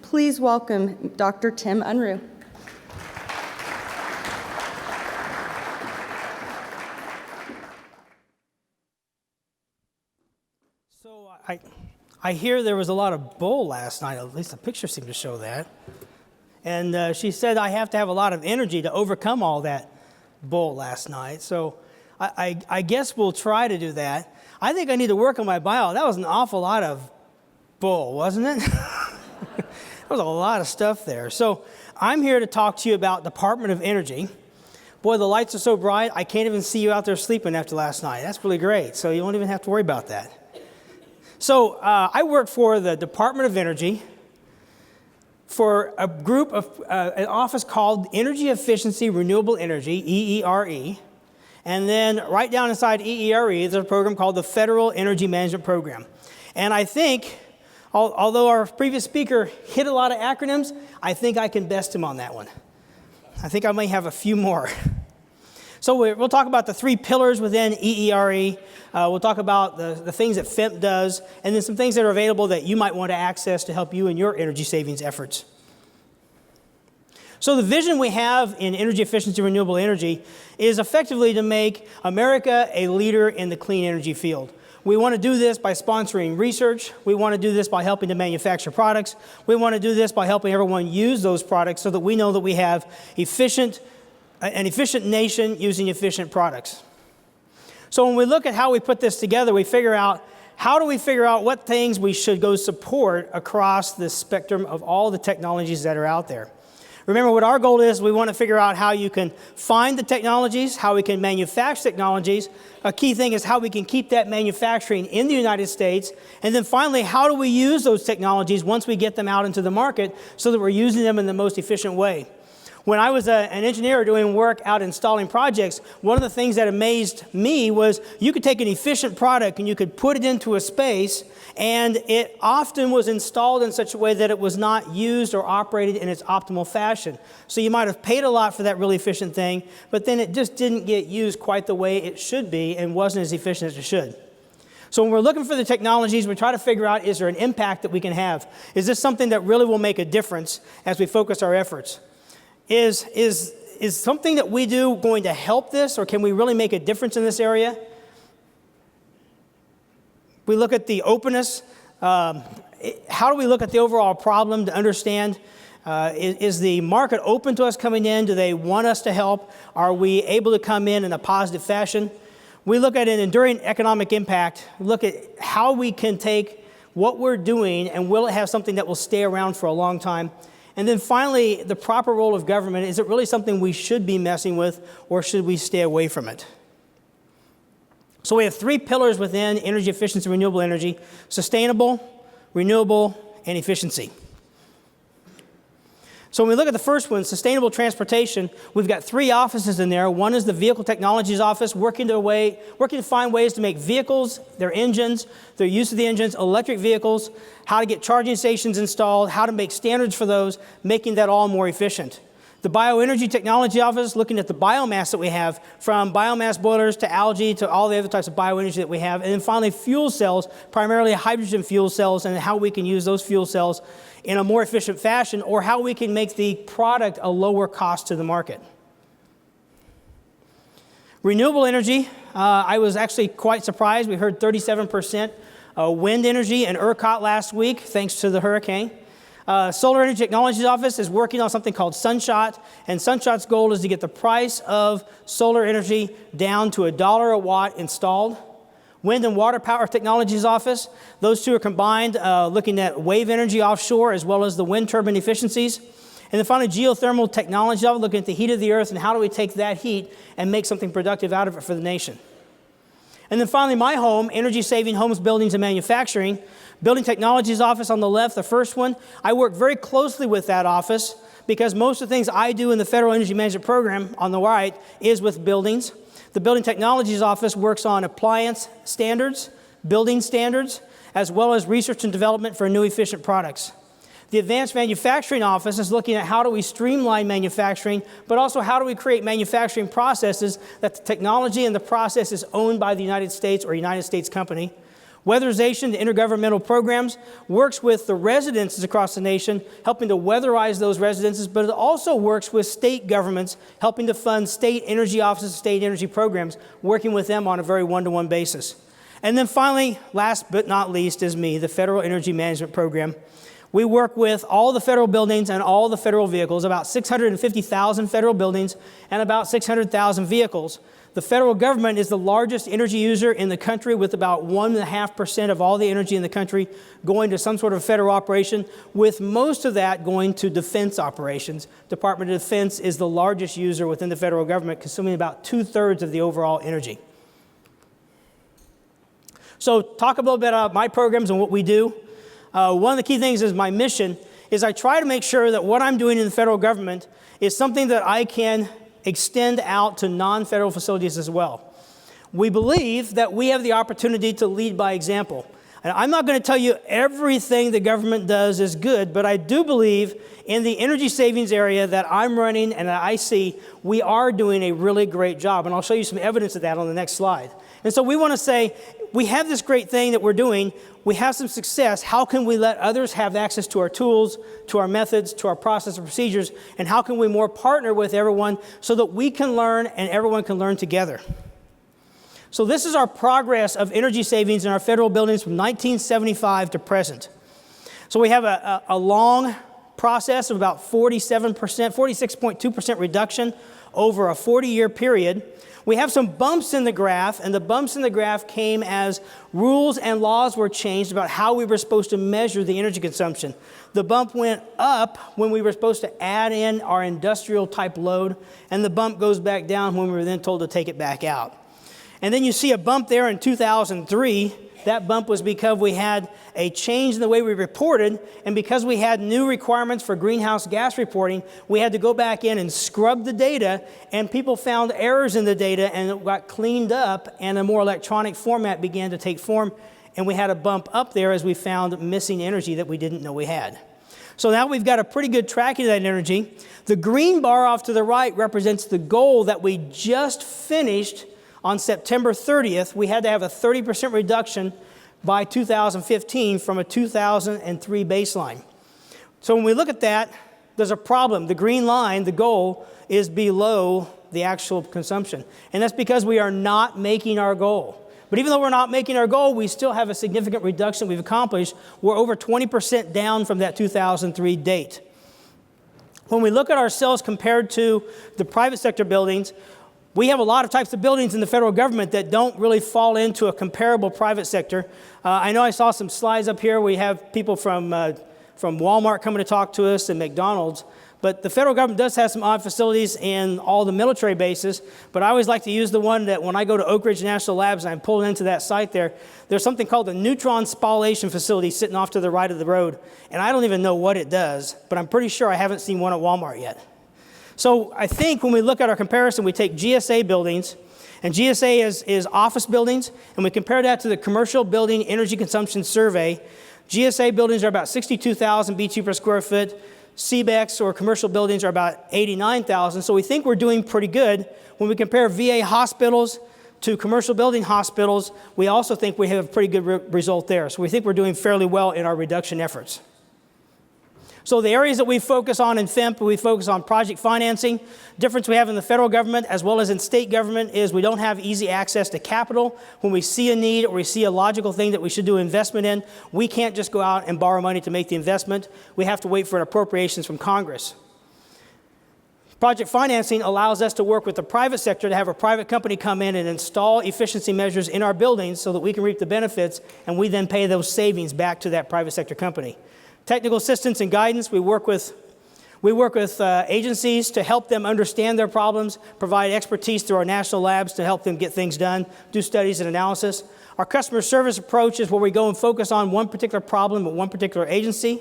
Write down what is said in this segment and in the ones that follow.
Please welcome Dr. Tim Unruh. So I hear there was a lot of bull last night, at least the picture seemed to show that. And she said I have to have a lot of energy to overcome all that bull last night. So I guess we'll try to do that. I think I need to work on my bio. That was an awful lot of bull, wasn't it? There was a lot of stuff there. So I'm here to talk to you about Department of Energy. Boy, the lights are so bright, I can't even see you out there sleeping after last night. That's really great. So you won't even have to worry about that. So I work for the Department of Energy for a group of, an office called Energy Efficiency Renewable Energy, EERE. And then right down inside EERE, there's a program called the Federal Energy Management Program. And I think, although our previous speaker hit a lot of acronyms, I think I can best him on that one. I think I may have a few more. So we'll talk about the three pillars within EERE. We'll talk about the things that FEMP does, and then some things that are available that you might want to access to help you in your energy savings efforts. So the vision we have in energy efficiency renewable energy is effectively to make America a leader in the clean energy field. We want to do this by sponsoring research. We want to do this by helping to manufacture products. We want to do this by helping everyone use those products so that we know that we have an efficient nation using efficient products. So when we look at how we put this together, we figure out how do we figure out what things we should go support across the spectrum of all the technologies that are out there. Remember what our goal is, we want to figure out how you can find the technologies, how we can manufacture technologies. A key thing is how we can keep that manufacturing in the United States. And then finally, how do we use those technologies once we get them out into the market so that we're using them in the most efficient way. When I was an engineer doing work out installing projects, one of the things that amazed me was you could take an efficient product and you could put it into a space, and it often was installed in such a way that it was not used or operated in its optimal fashion. So you might have paid a lot for that really efficient thing, but then it just didn't get used quite the way it should be and wasn't as efficient as it should. So when we're looking for the technologies, we try to figure out, is there an impact that we can have? Is this something that really will make a difference as we focus our efforts? Is something that we do going to help this, or can we really make a difference in this area? We look at the openness. How do we look at the overall problem to understand, is the market open to us coming in? Do they want us to help? Are we able to come in a positive fashion? We look at an enduring economic impact, look at how we can take what we're doing and will it have something that will stay around for a long time? And then finally, the proper role of government. Is it really something we should be messing with, or should we stay away from it? So we have three pillars within energy efficiency, renewable energy: sustainable, renewable, and efficiency. So when we look at the first one, sustainable transportation, we've got three offices in there. One is the Vehicle Technologies Office, working to find ways to make vehicles, their engines, their use of the engines, electric vehicles, how to get charging stations installed, how to make standards for those, making that all more efficient. The Bioenergy Technology Office, looking at the biomass that we have, from biomass boilers to algae to all the other types of bioenergy that we have. And then finally, fuel cells, primarily hydrogen fuel cells, and how we can use those fuel cells in a more efficient fashion, or how we can make the product a lower cost to the market. Renewable energy, I was actually quite surprised. We heard 37% wind energy in ERCOT last week, thanks to the hurricane. Solar Energy Technologies Office is working on something called Sunshot, and Sunshot's goal is to get the price of solar energy down to $1 a watt installed. Wind and Water Power Technologies Office, those two are combined, looking at wave energy offshore as well as the wind turbine efficiencies. And then finally, Geothermal Technology Office, looking at the heat of the earth and how do we take that heat and make something productive out of it for the nation. And then finally, my home, Energy Saving Homes, Buildings, and Manufacturing. Building Technologies Office on the left, the first one. I work very closely with that office because most of the things I do in the Federal Energy Management Program on the right is with buildings. The Building Technologies Office works on appliance standards, building standards, as well as research and development for new efficient products. The Advanced Manufacturing Office is looking at how do we streamline manufacturing, but also how do we create manufacturing processes that the technology and the process is owned by the United States or a United States company. Weatherization, the intergovernmental programs, works with the residences across the nation, helping to weatherize those residences, but it also works with state governments, helping to fund state energy offices, state energy programs, working with them on a very one-to-one basis. And then finally, last but not least, is me, the Federal Energy Management Program. We work with all the federal buildings and all the federal vehicles, about 650,000 federal buildings and about 600,000 vehicles. The federal government is the largest energy user in the country, with about 1.5% of all the energy in the country going to some sort of federal operation, with most of that going to defense operations. Department of Defense is the largest user within the federal government, consuming about 2/3 of the overall energy. So talk a little bit about my programs and what we do. One of the key things is my mission is I try to make sure that what I'm doing in the federal government is something that I can extend out to non-federal facilities as well. We believe that we have the opportunity to lead by example. And I'm not going to tell you everything the government does is good, but I do believe in the energy savings area that I'm running and that I see, we are doing a really great job. And I'll show you some evidence of that on the next slide. And so we want to say, we have this great thing that we're doing, we have some success, how can we let others have access to our tools, to our methods, to our process and procedures, and how can we more partner with everyone so that we can learn and everyone can learn together? So this is our progress of energy savings in our federal buildings from 1975 to present. So we have a long process of about 46.2% reduction over a 40-year period. We have some bumps in the graph, and the bumps in the graph came as rules and laws were changed about how we were supposed to measure the energy consumption. The bump went up when we were supposed to add in our industrial type load, and the bump goes back down when we were then told to take it back out. And then you see a bump there in 2003. That bump was because we had a change in the way we reported, and because we had new requirements for greenhouse gas reporting, we had to go back in and scrub the data, and people found errors in the data, and it got cleaned up, and a more electronic format began to take form, and we had a bump up there as we found missing energy that we didn't know we had. So now we've got a pretty good tracking of that energy. The green bar off to the right represents the goal that we just finished on September 30th. We had to have a 30% reduction by 2015 from a 2003 baseline. So when we look at that, there's a problem. The green line, the goal, is below the actual consumption. And that's because we are not making our goal. But even though we're not making our goal, we still have a significant reduction we've accomplished. We're over 20% down from that 2003 date. When we look at ourselves compared to the private sector buildings, we have a lot of types of buildings in the federal government that don't really fall into a comparable private sector. I know I saw some slides up here. We have people from Walmart coming to talk to us and McDonald's. But the federal government does have some odd facilities in all the military bases. But I always like to use the one that when I go to Oak Ridge National Labs and I'm pulled into that site there, there's something called the neutron spallation facility sitting off to the right of the road. And I don't even know what it does, but I'm pretty sure I haven't seen one at Walmart yet. So I think when we look at our comparison, we take GSA buildings, and GSA is office buildings, and we compare that to the Commercial Building Energy Consumption Survey. GSA buildings are about 62,000 BTU per square foot. CBEX, or commercial buildings, are about 89,000. So we think we're doing pretty good. When we compare VA hospitals to commercial building hospitals, we also think we have a pretty good result there. So we think we're doing fairly well in our reduction efforts. So the areas that we focus on in FEMP, we focus on project financing. Difference we have in the federal government as well as in state government is we don't have easy access to capital. When we see a need or we see a logical thing that we should do investment in, we can't just go out and borrow money to make the investment. We have to wait for appropriations from Congress. Project financing allows us to work with the private sector to have a private company come in and install efficiency measures in our buildings so that we can reap the benefits, and we then pay those savings back to that private sector company. Technical assistance and guidance, we work with agencies to help them understand their problems, provide expertise through our national labs to help them get things done, do studies and analysis. Our customer service approach is where we go and focus on one particular problem at one particular agency.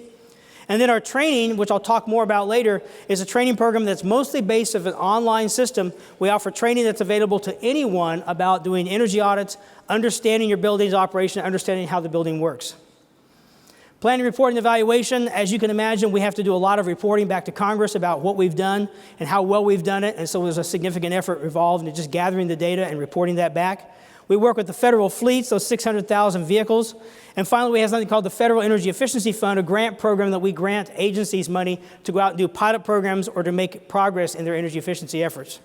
And then our training, which I'll talk more about later, is a training program that's mostly based on an online system. We offer training that's available to anyone about doing energy audits, understanding your building's operation, understanding how the building works. Planning, reporting, evaluation. As you can imagine, we have to do a lot of reporting back to Congress about what we've done and how well we've done it. And so there's a significant effort involved in just gathering the data and reporting that back. We work with the federal fleets, those 600,000 vehicles. And finally, we have something called the Federal Energy Efficiency Fund, a grant program that we grant agencies money to go out and do pilot programs or to make progress in their energy efficiency efforts.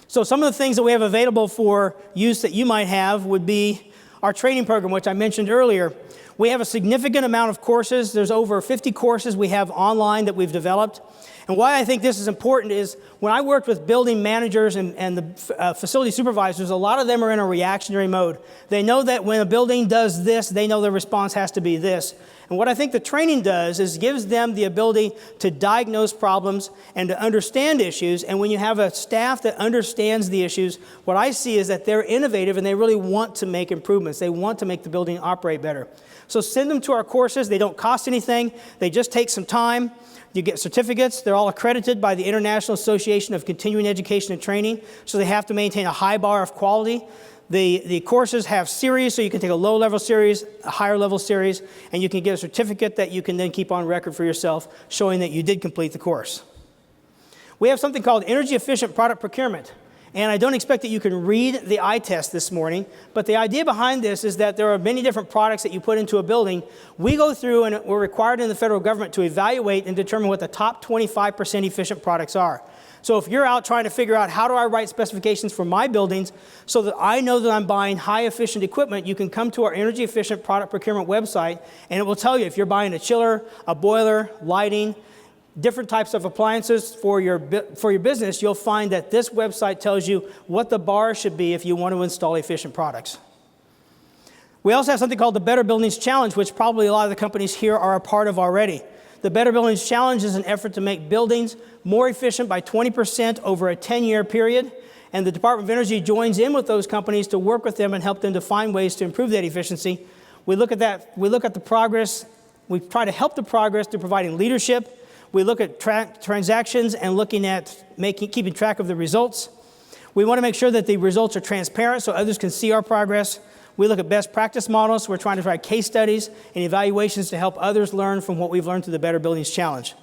So some of the things that we have available for use that you might have would be our training program, which I mentioned earlier. We have a significant amount of courses. There's over 50 courses we have online that we've developed. And why I think this is important is when I worked with building managers and the facility supervisors, a lot of them are in a reactionary mode. They know that when a building does this, they know their response has to be this. And what I think the training does is gives them the ability to diagnose problems and to understand issues. And when you have a staff that understands the issues, what I see is that they're innovative and they really want to make improvements. They want to make the building operate better. So send them to our courses. They don't cost anything. They just take some time. You get certificates. They're all accredited by the International Association of Continuing Education and Training, so they have to maintain a high bar of quality. The courses have series, so you can take a low-level series, a higher-level series, and you can get a certificate that you can then keep on record for yourself, showing that you did complete the course. We have something called Energy Efficient Product Procurement. And I don't expect that you can read the eye test this morning, but the idea behind this is that there are many different products that you put into a building. We go through and we're required in the federal government to evaluate and determine what the top 25% efficient products are. So if you're out trying to figure out how do I write specifications for my buildings so that I know that I'm buying high efficient equipment, you can come to our energy efficient product procurement website and it will tell you if you're buying a chiller, a boiler, lighting, different types of appliances for your business, you'll find that this website tells you what the bar should be if you want to install efficient products. We also have something called the Better Buildings Challenge, which probably a lot of the companies here are a part of already. The Better Buildings Challenge is an effort to make buildings more efficient by 20% over a 10-year period, and the Department of Energy joins in with those companies to work with them and help them to find ways to improve that efficiency. We look at the progress, we try to help the progress through providing leadership. We look at transactions and looking at keeping track of the results. We want to make sure that the results are transparent so others can see our progress. We look at best practice models. We're trying to provide case studies and evaluations to help others learn from what we've learned through the Better Buildings Challenge.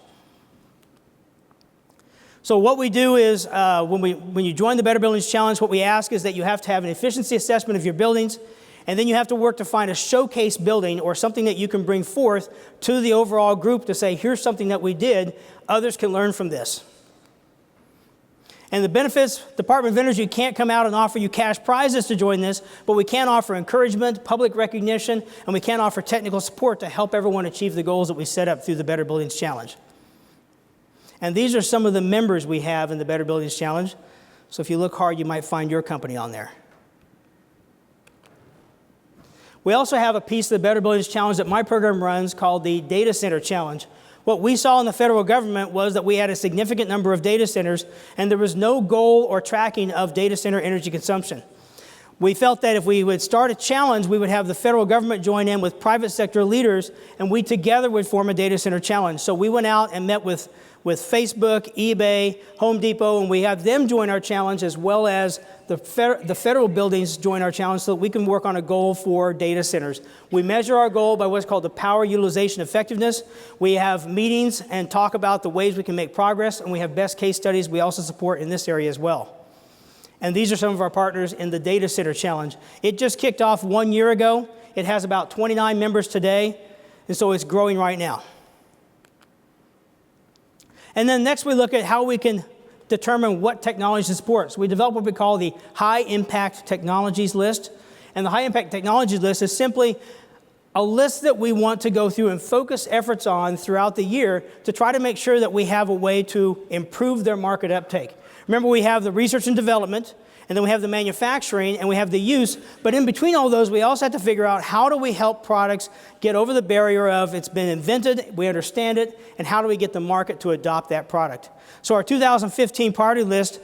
So what we do is when you join the Better Buildings Challenge, what we ask is that you have to have an efficiency assessment of your buildings. And then you have to work to find a showcase building or something that you can bring forth to the overall group to say, here's something that we did. Others can learn from this. And the benefits, Department of Energy can't come out and offer you cash prizes to join this, but we can offer encouragement, public recognition, and we can offer technical support to help everyone achieve the goals that we set up through the Better Buildings Challenge. And these are some of the members we have in the Better Buildings Challenge. So if you look hard, you might find your company on there. We also have a piece of the Better Buildings Challenge that my program runs called the Data Center Challenge. What we saw in the federal government was that we had a significant number of data centers, and there was no goal or tracking of data center energy consumption. We felt that if we would start a challenge, we would have the federal government join in with private sector leaders, and we together would form a data center challenge. So we went out and met with Facebook, eBay, Home Depot, and we have them join our challenge as well as the federal buildings join our challenge so that we can work on a goal for data centers. We measure our goal by what's called the power utilization effectiveness. We have meetings and talk about the ways we can make progress, and we have best case studies we also support in this area as well. And these are some of our partners in the Data Center Challenge. It just kicked off 1 year ago. It has about 29 members today, and so it's growing right now. And then next we look at how we can determine what technology to support. So we develop what we call the High Impact Technologies list. And the High Impact Technologies list is simply a list that we want to go through and focus efforts on throughout the year to try to make sure that we have a way to improve their market uptake. Remember, we have the research and development, and then we have the manufacturing, and we have the use. But in between all those, we also have to figure out how do we help products get over the barrier of it's been invented, we understand it, and how do we get the market to adopt that product. So our 2015 priority list,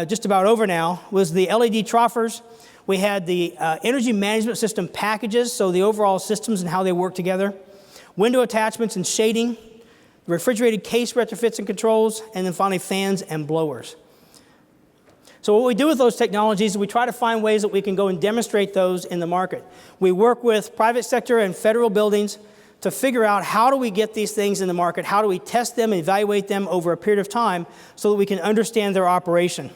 just about over now, was the LED troffers. We had the energy management system packages, so the overall systems and how they work together, window attachments and shading, refrigerated case retrofits and controls, and then finally fans and blowers. So what we do with those technologies is we try to find ways that we can go and demonstrate those in the market. We work with private sector and federal buildings to figure out how do we get these things in the market, how do we test them and evaluate them over a period of time so that we can understand their operation.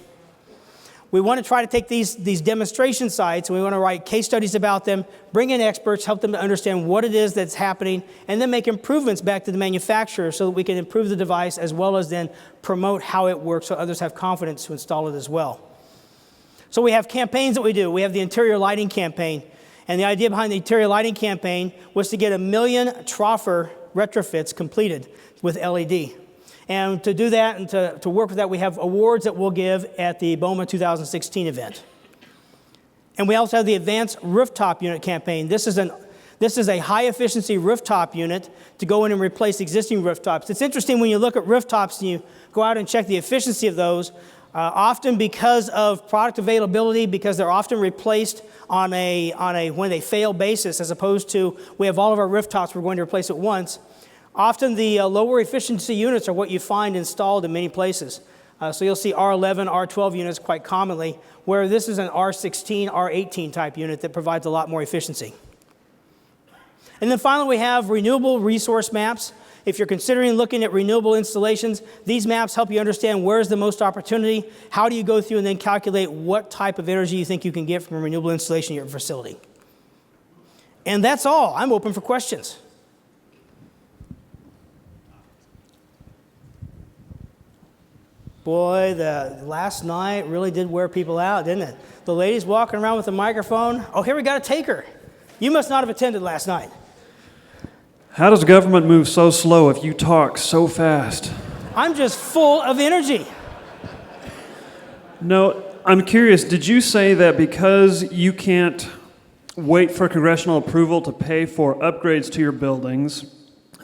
We want to try to take these demonstration sites, and we want to write case studies about them, bring in experts, help them to understand what it is that's happening, and then make improvements back to the manufacturer so that we can improve the device as well as then promote how it works so others have confidence to install it as well. So we have campaigns that we do. We have the interior lighting campaign. And the idea behind the interior lighting campaign was to get 1 million troffer retrofits completed with LED. And to do that and to work with that, we have awards that we'll give at the BOMA 2016 event. And we also have the Advanced Rooftop Unit campaign. This is a high-efficiency rooftop unit to go in and replace existing rooftops. It's interesting when you look at rooftops and you go out and check the efficiency of those, often because of product availability, because they're often replaced on a when they fail basis, as opposed to we have all of our rooftops we're going to replace at once. Often the lower efficiency units are what you find installed in many places. So you'll see R11, R12 units quite commonly, where this is an R16, R18 type unit that provides a lot more efficiency. And then finally we have renewable resource maps. If you're considering looking at renewable installations, these maps help you understand where's the most opportunity, how do you go through and then calculate what type of energy you think you can get from a renewable installation in your facility. And that's all. I'm open for questions. Boy, the last night really did wear people out, didn't it? The ladies walking around with a microphone. Oh, here we got a taker. You must not have attended last night. How does government move so slow if you talk so fast? I'm just full of energy. No, I'm curious, did you say that because you can't wait for congressional approval to pay for upgrades to your buildings,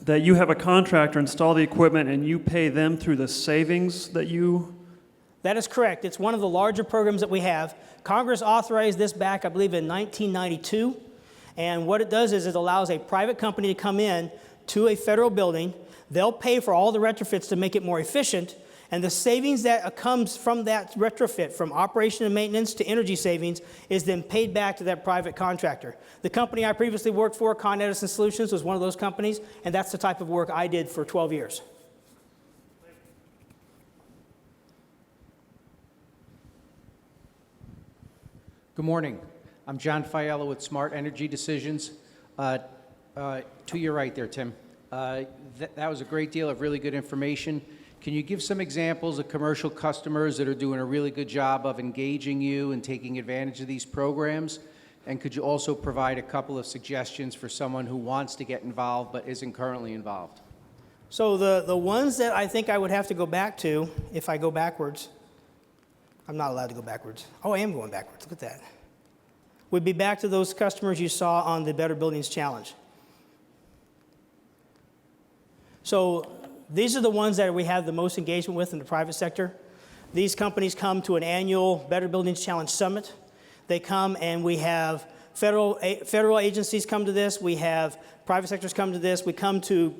that you have a contractor install the equipment and you pay them through the savings that you... That is correct. It's one of the larger programs that we have. Congress authorized this back, I believe, in 1992. And what it does is it allows a private company to come in to a federal building. They'll pay for all the retrofits to make it more efficient. And the savings that comes from that retrofit, from operation and maintenance to energy savings, is then paid back to that private contractor. The company I previously worked for, Con Edison Solutions, was one of those companies, and that's the type of work I did for 12 years. Good morning. I'm John Fiala with Smart Energy Decisions. To your right there, Tim. That was a great deal of really good information. Can you give some examples of commercial customers that are doing a really good job of engaging you and taking advantage of these programs? And could you also provide a couple of suggestions for someone who wants to get involved but isn't currently involved? So the ones that I think I would have to go back to, if I go backwards, I'm not allowed to go backwards. Oh, I am going backwards. Look at that. Would be back to those customers you saw on the Better Buildings Challenge. So these are the ones that we have the most engagement with in the private sector. These companies come to an annual Better Buildings Challenge Summit. They come and we have federal agencies come to this. We have private sectors come to this. We come to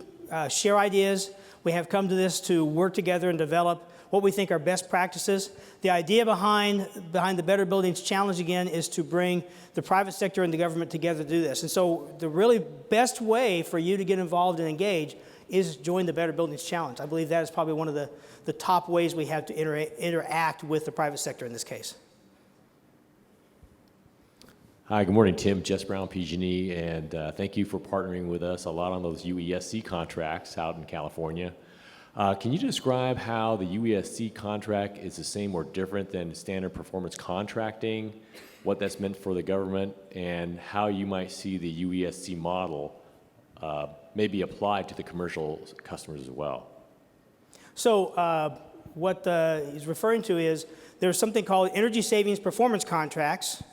share ideas. We have come to this to work together and develop what we think are best practices. The idea behind the Better Buildings Challenge, again, is to bring the private sector and the government together to do this. And so the really best way for you to get involved and engage is join the Better Buildings Challenge. I believe that is probably one of the top ways we have to interact with the private sector in this case. Hi, good morning, Tim. Jess Brown, PG&E, and thank you for partnering with us a lot on those UESC contracts out in California. Can you describe how the UESC contract is the same or different than standard performance contracting, what that's meant for the government, and how you might see the UESC model maybe applied to the commercial customers as well? So what he's referring to is there's something called energy savings performance contracts,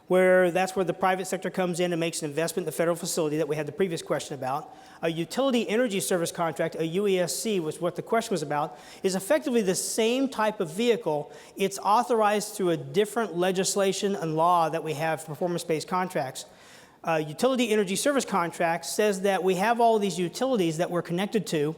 where that's where the private sector comes in and makes an investment in the federal facility that we had the previous question about. A utility energy service contract, a UESC, was what the question was about, is effectively the same type of vehicle. It's authorized through a different legislation and law that we have for performance-based contracts. Utility energy service contract says that we have all of these utilities that we're connected to,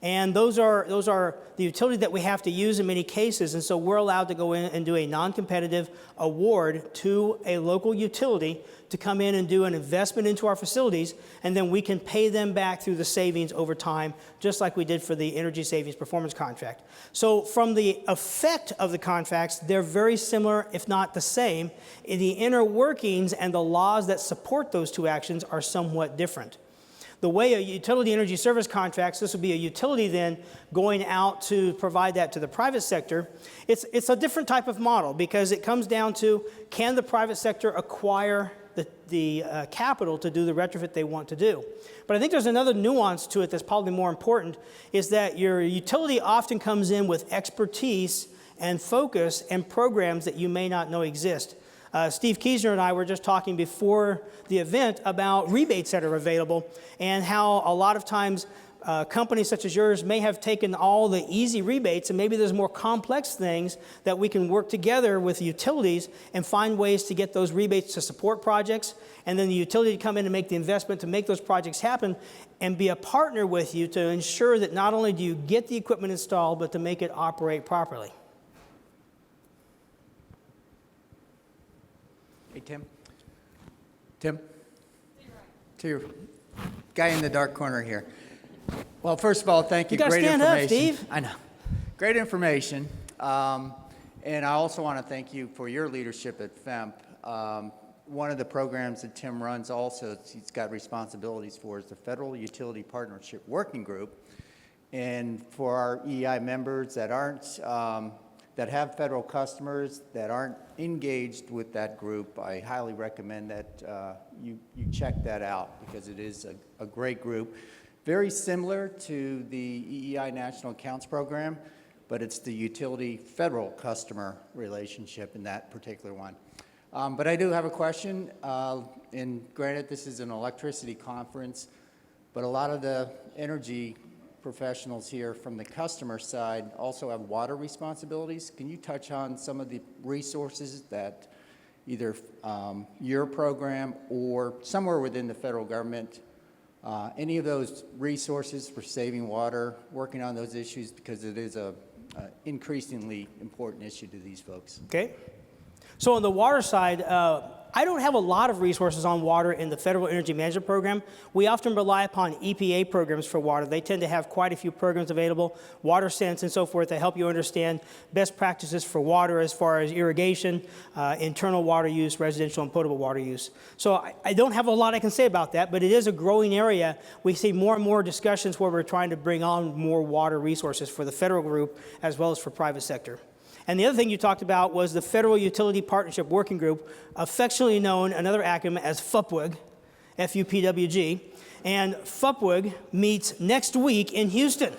And those are the utilities that we have to use in many cases, and so we're allowed to go in and do a non-competitive award to a local utility to come in and do an investment into our facilities, and then we can pay them back through the savings over time, just like we did for the Energy Savings Performance Contract. So from the effect of the contracts, they're very similar, if not the same. The inner workings and the laws that support those two actions are somewhat different. The way a utility energy service contracts, this would be a utility then going out to provide that to the private sector. It's a different type of model because it comes down to, can the private sector acquire the capital to do the retrofit they want to do? But I think there's another nuance to it that's probably more important, is that your utility often comes in with expertise and focus and programs that you may not know exist. Steve Kiesner and I were just talking before the event about rebates that are available and how a lot of times companies such as yours may have taken all the easy rebates, and maybe there's more complex things that we can work together with utilities and find ways to get those rebates to support projects, and then the utility to come in and make the investment to make those projects happen and be a partner with you to ensure that not only do you get the equipment installed, but to make it operate properly. Hey, Tim. Tim? To your guy in the dark corner here. Well, first of all, thank you. You gotta Great stand up, information. Steve. I know. Great information. And I also want to thank you for your leadership at FEMP. One of the programs that Tim runs also, he's got responsibilities for, is the Federal Utility Partnership Working Group. And for our EEI members that aren't, that have federal customers that aren't engaged with that group, I highly recommend that you check that out, because it is a great group. Very similar to the EEI National Accounts Program, but it's the utility federal customer relationship in that particular one. But I do have a question, and granted this is an electricity conference, but a lot of the energy professionals here from the customer side also have water responsibilities. Can you touch on some of the resources that either your program or somewhere within the federal government, any of those resources for saving water, working on those issues, because it is a increasingly important issue to these folks? Okay. So on the water side, I don't have a lot of resources on water in the Federal Energy Management Program. We often rely upon EPA programs for water. They tend to have quite a few programs available, Water Sense and so forth, that help you understand best practices for water as far as irrigation, internal water use, residential and potable water use. So I don't have a lot I can say about that, but it is a growing area. We see more and more discussions where we're trying to bring on more water resources for the federal group as well as for private sector. And the other thing you talked about was the Federal Utility Partnership Working Group, affectionately known, another acronym, as FUPWG, F-U-P-W-G. And FUPWG meets next week in Houston.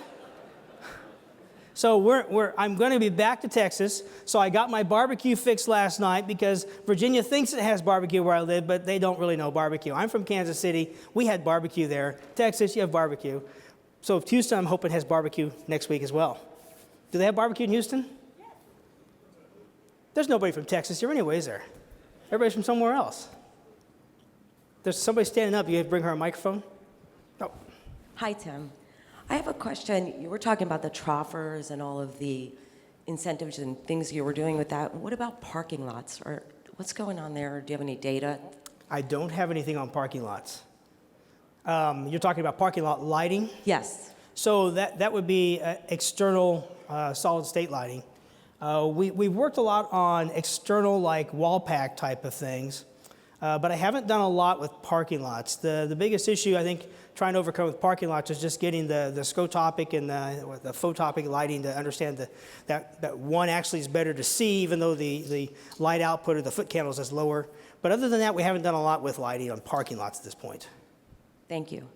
So I'm going to be back to Texas. So I got my barbecue fixed last night because Virginia thinks it has barbecue where I live, but they don't really know barbecue. I'm from Kansas City. We had barbecue there. Texas, you have barbecue. So Houston, I'm hoping, has barbecue next week as well. Do they have barbecue in Houston? There's nobody from Texas here anyway, is there? Everybody's from somewhere else. There's somebody standing up. You bring her a microphone? Oh. Hi, Tim. I have a question. You were talking about the troffers and all of the incentives and things you were doing with that. What about parking lots? Or what's going on there? Do you have any data? I don't have anything on parking lots. You're talking about parking lot lighting? Yes. So that would be external solid state lighting. We've worked a lot on external, like wall pack type of things, but I haven't done a lot with parking lots. The biggest issue, I think, trying to overcome with parking lots is just getting the scotopic and the photopic lighting to understand that one actually is better to see, even though the light output of the foot candles is lower. But other than that, we haven't done a lot with lighting on parking lots at this point. Thank you.